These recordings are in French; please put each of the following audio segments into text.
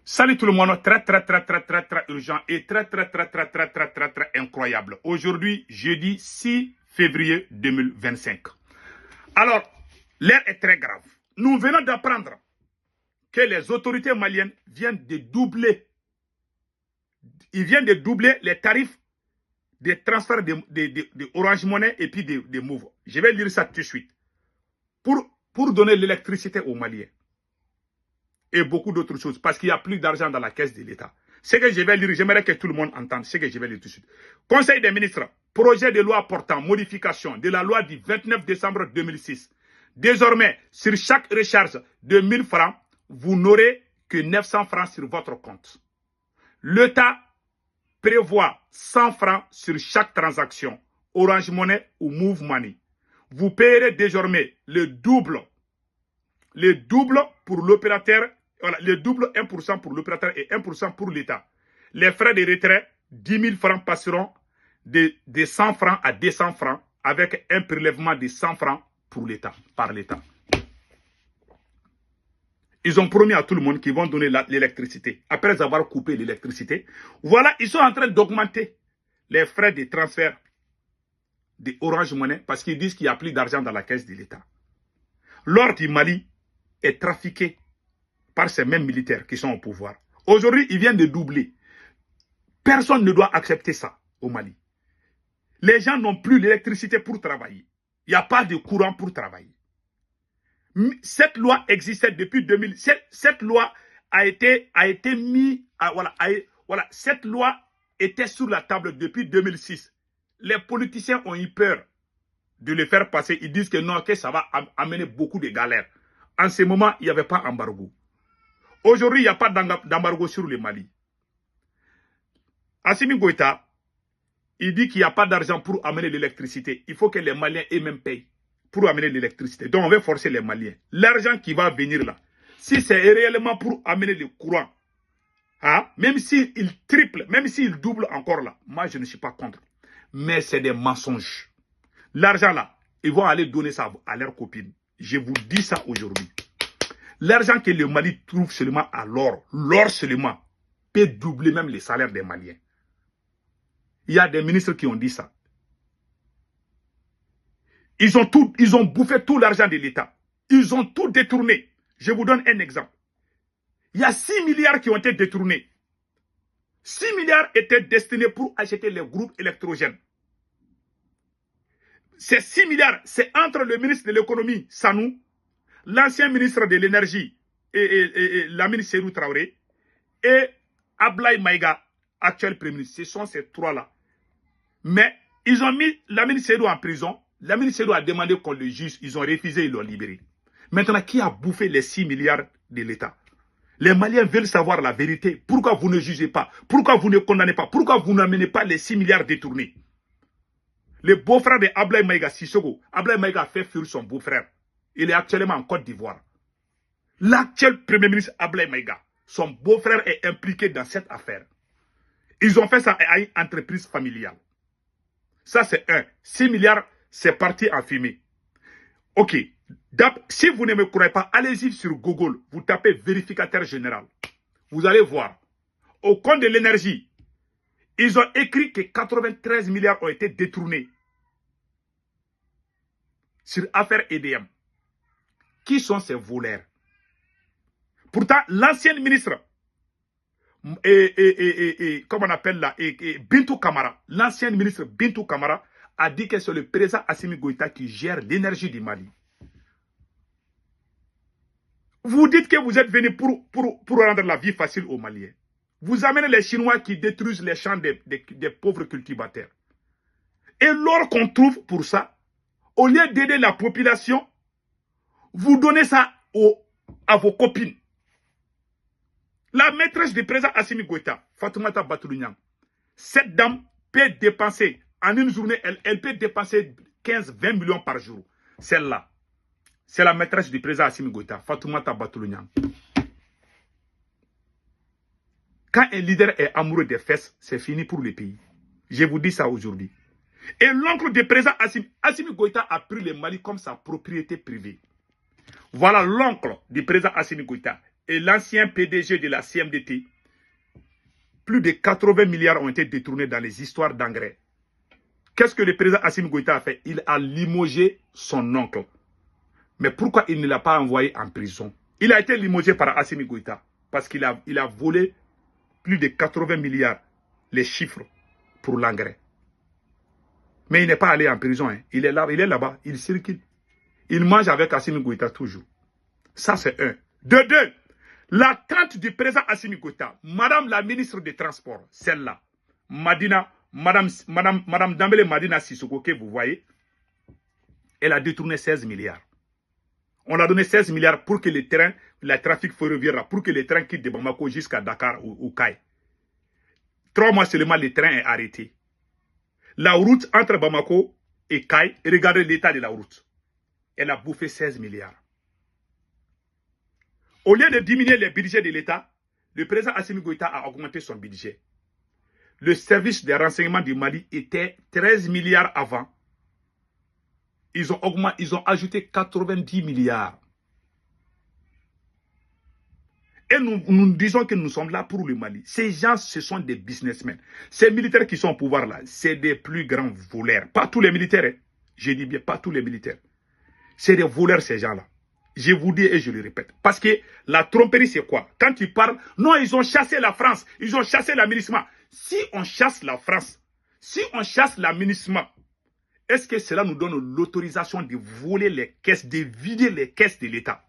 Salut tout le monde, très urgent et très incroyable. Aujourd'hui, jeudi 6 février 2025. Alors, l'heure est très grave. Nous venons d'apprendre que les autorités maliennes viennent de doubler, les tarifs des transferts de Orange Money et puis de Move. Je vais lire ça tout de suite. Pour donner l'électricité aux Maliens. Et beaucoup d'autres choses, parce qu'il n'y a plus d'argent dans la caisse de l'État. Ce que je vais lire, j'aimerais que tout le monde entende ce que je vais lire tout de suite. Conseil des ministres, projet de loi portant modification de la loi du 29 décembre 2006. Désormais, sur chaque recharge de 1000 francs, vous n'aurez que 900 francs sur votre compte. L'État prévoit 100 francs sur chaque transaction, Orange Money ou Move Money. Vous payerez désormais le double pour l'opérateur. Voilà, le double 1% pour l'opérateur et 1% pour l'État. Les frais de retrait, 10 000 francs passeront de 100 francs à 200 francs avec un prélèvement de 100 francs pour l'État, par l'État. Ils ont promis à tout le monde qu'ils vont donner l'électricité. Après avoir coupé l'électricité, voilà, ils sont en train d'augmenter les frais de transfert de Orange Money parce qu'ils disent qu'il n'y a plus d'argent dans la caisse de l'État. L'or du Mali est trafiqué par ces mêmes militaires qui sont au pouvoir. Aujourd'hui, ils viennent de doubler. Personne ne doit accepter ça au Mali. Les gens n'ont plus l'électricité pour travailler. Il n'y a pas de courant pour travailler. Cette loi existait depuis 2007. Cette loi a été mise... cette loi était sur la table depuis 2006. Les politiciens ont eu peur de le faire passer. Ils disent que non, que ça va amener beaucoup de galères. En ce moment, il n'y avait pas d'embargo. Aujourd'hui, il n'y a pas d'embargo sur le Mali. Assimi Goïta, il dit qu'il n'y a pas d'argent pour amener l'électricité. Il faut que les Maliens eux-mêmes payent pour amener l'électricité. Donc, on va forcer les Maliens. L'argent qui va venir là, si c'est réellement pour amener le courant, hein, même s'il triple, même s'il double encore là, moi, je ne suis pas contre. Mais c'est des mensonges. L'argent là, ils vont aller donner ça à leurs copines. Je vous dis ça aujourd'hui. L'argent que le Mali trouve seulement à l'or seulement, peut doubler même les salaires des Maliens. Il y a des ministres qui ont dit ça. Ils ont bouffé tout l'argent de l'État. Ils ont tout détourné. Je vous donne un exemple. Il y a 6 milliards qui ont été détournés. 6 milliards étaient destinés pour acheter les groupes électrogènes. Ces 6 milliards, c'est entre le ministre de l'économie, Sanou, l'ancien ministre de l'énergie, et Lamine Serou Traoré, et Ablaye Maïga, actuel premier ministre. Ce sont ces trois-là. Mais ils ont mis Lamine Serou en prison. Lamine Serou a demandé qu'on le juge. Ils ont refusé, ils l'ont libéré. Maintenant, qui a bouffé les 6 milliards de l'État? Les Maliens veulent savoir la vérité. Pourquoi vous ne jugez pas? Pourquoi vous ne condamnez pas? Pourquoi vous n'amenez pas les 6 milliards détournés? Le beau-frère de Ablaye Maïga, Sissoko, Ablaye Maïga a fait fuir son beau-frère. Il est actuellement en Côte d'Ivoire. L'actuel premier ministre Ablaye Maïga, son beau-frère est impliqué dans cette affaire. Ils ont fait ça à une entreprise familiale. Ça, c'est un. 6 milliards, c'est parti en fumée. Ok. Si vous ne me croyez pas, allez-y sur Google. Vous tapez vérificateur général. Vous allez voir. Au compte de l'énergie, ils ont écrit que 93 milliards ont été détournés sur affaire EDM. Qui sont ces voleurs? Pourtant, l'ancienne ministre, comment on appelle là, Bintou Kamara, l'ancienne ministre Bintou Kamara a dit que c'est le président Assimi Goïta qui gère l'énergie du Mali. Vous dites que vous êtes venu pour rendre la vie facile aux Maliens. Vous amenez les Chinois qui détruisent les champs des pauvres cultivateurs. Et l'or qu'on trouve pour ça, au lieu d'aider la population, vous donnez ça à vos copines. La maîtresse du président Assimi Goïta, Fatoumata Batoulou-Niang, cette dame peut dépenser, en une journée, elle peut dépenser 15-20 millions par jour. Celle-là, c'est la maîtresse du président Assimi Goïta, Fatoumata Batoulou-Niang. Quand un leader est amoureux des fesses, c'est fini pour le pays. Je vous dis ça aujourd'hui. Et l'oncle du président Assimi Goïta a pris le Mali comme sa propriété privée. Voilà l'oncle du président Assimi Goïta. et l'ancien PDG de la CMDT, plus de 80 milliards ont été détournés dans les histoires d'engrais. Qu'est-ce que le président Assimi Goïta a fait? Il a limogé son oncle. Mais pourquoi il ne l'a pas envoyé en prison? Il a été limogé par Assimi Goïta parce qu'il a volé plus de 80 milliards, les chiffres, pour l'engrais. Mais il n'est pas allé en prison. Hein. Il est là-bas, il circule. Il mange avec Assimi Goïta toujours. Ça, c'est un. De deux, la tante du président Assimi Goïta, Madame la ministre des Transports, celle-là, Madame Dambélé Madina Sissoko, que vous voyez, elle a détourné 16 milliards. On a donné 16 milliards pour que les trains, le trafic ferroviaire, pour que les trains quittent de Bamako jusqu'à Dakar ou Kaye. 3 mois seulement, le train est arrêté. La route entre Bamako et Kaye, regardez l'état de la route. Elle a bouffé 16 milliards. Au lieu de diminuer les budgets de l'État, le président Assimi Goïta a augmenté son budget. Le service des renseignements du Mali était 13 milliards avant. Ils ont ajouté 90 milliards. Et nous disons que nous sommes là pour le Mali. Ces gens, ce sont des businessmen. Ces militaires qui sont au pouvoir là, c'est des plus grands voleurs. Pas tous les militaires, hein. Je dis bien, pas tous les militaires. C'est des voleurs, ces gens-là. Je vous dis et je le répète. Parce que la tromperie, c'est quoi? Quand ils parlent, non, ils ont chassé la France. Ils ont chassé l'aménagement. Si on chasse la France, si on chasse l'aménagement, est-ce que cela nous donne l'autorisation de voler les caisses, de vider les caisses de l'État?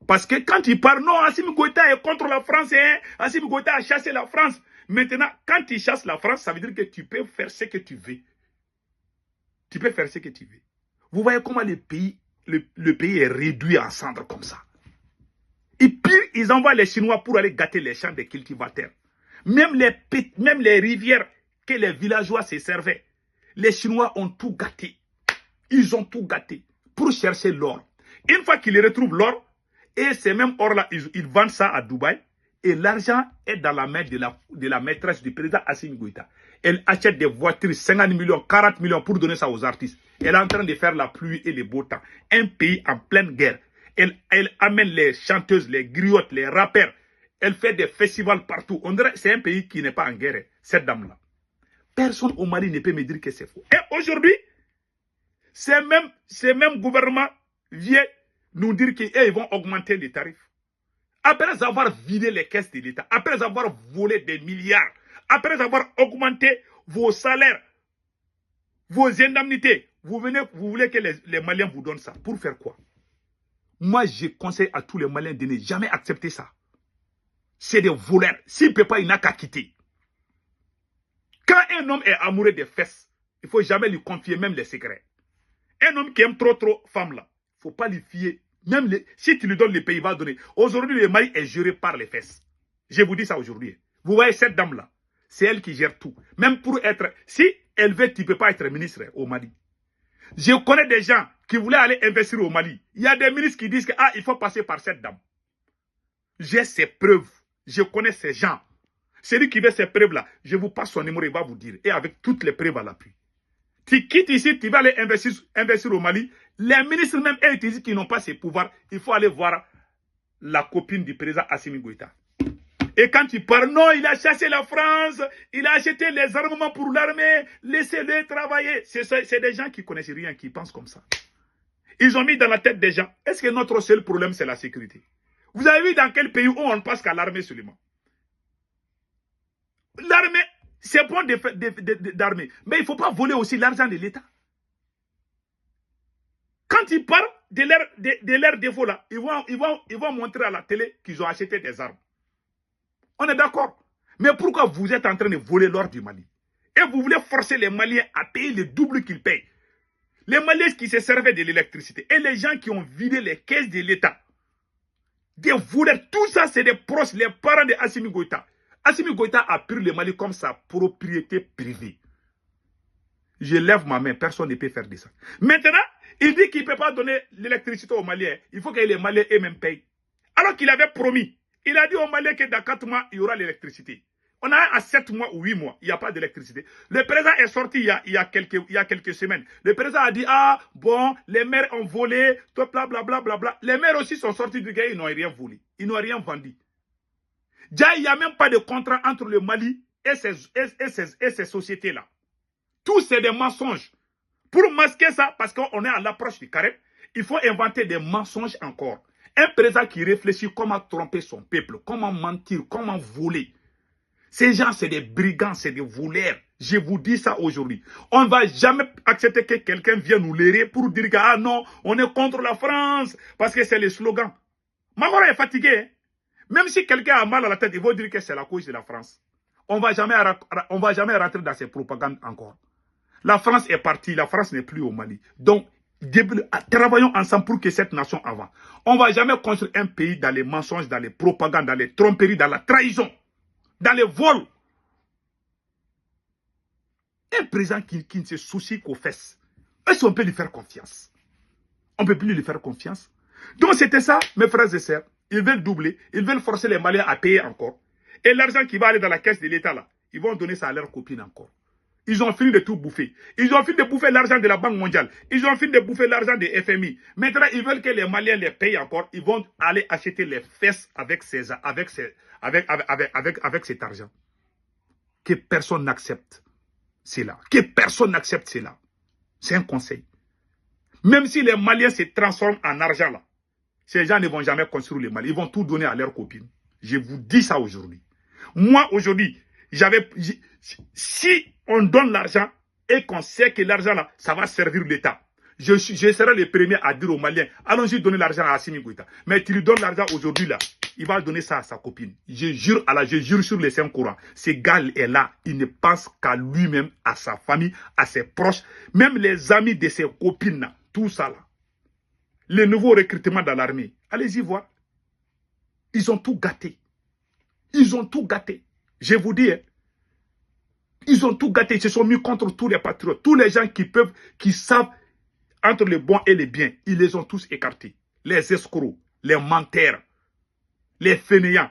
Parce que quand ils parlent, non, Assimi Goïta est contre la France, hein? Assimi Goïta a chassé la France. Maintenant, quand ils chassent la France, ça veut dire que tu peux faire ce que tu veux. Tu peux faire ce que tu veux. Vous voyez comment le pays est réduit en cendres comme ça. Et puis, ils envoient les Chinois pour aller gâter les champs des cultivateurs. Même les rivières que les villageois se servaient, les Chinois ont tout gâté. Ils ont tout gâté pour chercher l'or. Une fois qu'ils retrouvent l'or, et ces mêmes or-là, ils vendent ça à Dubaï, et l'argent est dans la main de la maîtresse du président Assimi Goïta. Elle achète des voitures, 50 millions, 40 millions pour donner ça aux artistes. Elle est en train de faire la pluie et le beau temps. Un pays en pleine guerre. Elle amène les chanteuses, les griottes, les rappeurs. Elle fait des festivals partout. On dirait que c'est un pays qui n'est pas en guerre, cette dame-là. Personne au Mali ne peut me dire que c'est faux. Et aujourd'hui, ces mêmes gouvernements viennent nous dire qu'ils vont augmenter les tarifs. Après avoir vidé les caisses de l'État, après avoir volé des milliards, après avoir augmenté vos salaires, vos indemnités, vous voulez que les Maliens vous donnent ça. Pour faire quoi? Moi, je conseille à tous les Maliens de ne jamais accepter ça. C'est des voleurs. S'il ne peut pas, il n'a qu'à quitter. Quand un homme est amoureux des fesses, il ne faut jamais lui confier même les secrets. Un homme qui aime trop femme là, il ne faut pas lui fier. Même si tu lui donnes le pays, il va donner. Aujourd'hui, le Mali est géré par les fesses. Je vous dis ça aujourd'hui. Vous voyez cette dame-là, c'est elle qui gère tout. Même pour être... Si elle veut, tu ne peux pas être ministre au Mali. Je connais des gens qui voulaient aller investir au Mali. Il y a des ministres qui disent que il faut passer par cette dame. J'ai ces preuves. Je connais ces gens. Celui qui veut ces preuves-là, je vous passe son numéro, il va vous dire. Et avec toutes les preuves à l'appui. Tu quittes ici, tu vas aller investir au Mali. Les ministres même, eux, ils disent qu'ils n'ont pas ces pouvoirs. Il faut aller voir la copine du président Assimi Goïta. Et quand tu parles, non, il a chassé la France, il a acheté les armements pour l'armée, laissez-les travailler. C'est des gens qui ne connaissent rien, qui pensent comme ça. Ils ont mis dans la tête des gens, est-ce que notre seul problème, c'est la sécurité? Vous avez vu dans quel pays où on ne passe qu'à l'armée seulement? L'armée, c'est bon d'armée. Mais il ne faut pas voler aussi l'argent de l'État. Quand ils parlent de leur défaut là, ils vont montrer à la télé qu'ils ont acheté des armes. On est d'accord. Mais pourquoi vous êtes en train de voler l'or du Mali? Et vous voulez forcer les Maliens à payer le double qu'ils payent. Les Maliens qui se servaient de l'électricité et les gens qui ont vidé les caisses de l'État. Des voleurs, tout ça c'est des proches, les parents de Assimi Goïta. Assimi Goïta a pris le Mali comme sa propriété privée. Je lève ma main, personne ne peut faire de ça. Maintenant, il dit qu'il ne peut pas donner l'électricité aux Maliens. Il faut que les Maliens eux-mêmes payent. Alors qu'il avait promis. Il a dit aux Maliens que dans 4 mois, il y aura l'électricité. On a un à 7 mois ou 8 mois, il n'y a pas d'électricité. Le président est sorti il y a quelques semaines. Le président a dit, ah, bon, les maires ont volé, blablabla. Bla, bla, bla. Les maires aussi sont sortis du gars, ils n'ont rien volé. Ils n'ont rien vendu. Déjà, il n'y a même pas de contrat entre le Mali et ces sociétés-là. Tout, c'est des mensonges. Pour masquer ça, parce qu'on est à l'approche du carême, il faut inventer des mensonges encore. Un président qui réfléchit comment tromper son peuple, comment mentir, comment voler. Ces gens, c'est des brigands, c'est des voleurs. Je vous dis ça aujourd'hui. On ne va jamais accepter que quelqu'un vienne nous lérer pour dire que, ah non, on est contre la France, parce que c'est le slogan. Mahoro est fatigué. Hein? Même si quelqu'un a mal à la tête, il va dire que c'est la cause de la France. On ne va jamais rentrer dans ces propagandes encore. La France est partie, la France n'est plus au Mali. Donc, travaillons ensemble pour que cette nation avance. On ne va jamais construire un pays dans les mensonges, dans les propagandes, dans les tromperies, dans la trahison, dans les vols. Un président qui ne se soucie qu'aux fesses. Est-ce qu'on peut lui faire confiance? On ne peut plus lui faire confiance. Donc c'était ça, mes frères et sœurs. Ils veulent doubler, ils veulent forcer les Maliens à payer encore. Et l'argent qui va aller dans la caisse de l'État, là, ils vont donner ça à leurs copines encore. Ils ont fini de tout bouffer. Ils ont fini de bouffer l'argent de la Banque mondiale. Ils ont fini de bouffer l'argent des FMI. Maintenant, ils veulent que les Maliens les payent encore. Ils vont aller acheter les fesses avec cet argent. Que personne n'accepte cela. Que personne n'accepte cela. C'est un conseil. Même si les Maliens se transforment en argent, là, ces gens ne vont jamais construire le Mali. Ils vont tout donner à leurs copines. Je vous dis ça aujourd'hui. Moi, aujourd'hui, si on donne l'argent et qu'on sait que l'argent là, ça va servir l'État, je serai le premier à dire aux Maliens, allons-y donner l'argent à Assimi Goïta. Mais tu lui donnes l'argent aujourd'hui là, il va donner ça à sa copine. Je jure sur les saints courants. Ce gars est là, il ne pense qu'à lui-même, à sa famille, à ses proches, même les amis de ses copines là, tout ça là. Les nouveaux recrutements dans l'armée, allez-y voir. Ils ont tout gâté. Ils ont tout gâté. Je vous dis, hein, ils ont tout gâté. Ils se sont mis contre tous les patriotes. Tous les gens qui savent entre le bon et le bien, ils les ont tous écartés. Les escrocs, les menteurs, les fainéants.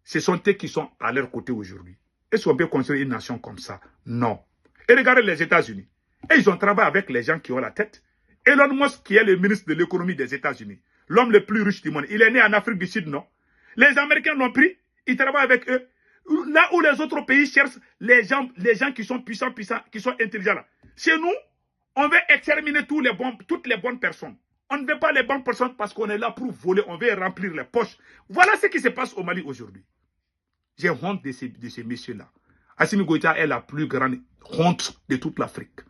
Ce sont eux qui sont à leur côté aujourd'hui. Est-ce qu'on peut construire une nation comme ça? Non. Et regardez les États-Unis. Et ils ont travaillé avec les gens qui ont la tête. Elon Musk, qui est le ministre de l'économie des États-Unis, l'homme le plus riche du monde, il est né en Afrique du Sud, non? Les Américains l'ont pris, ils travaillent avec eux. Là où les autres pays cherchent les gens qui sont puissants, qui sont intelligents. Là. Chez nous, on veut exterminer toutes les bonnes personnes. On ne veut pas les bonnes personnes parce qu'on est là pour voler, on veut remplir les poches. Voilà ce qui se passe au Mali aujourd'hui. J'ai honte de ces messieurs-là. Assimi Goïta est la plus grande honte de toute l'Afrique.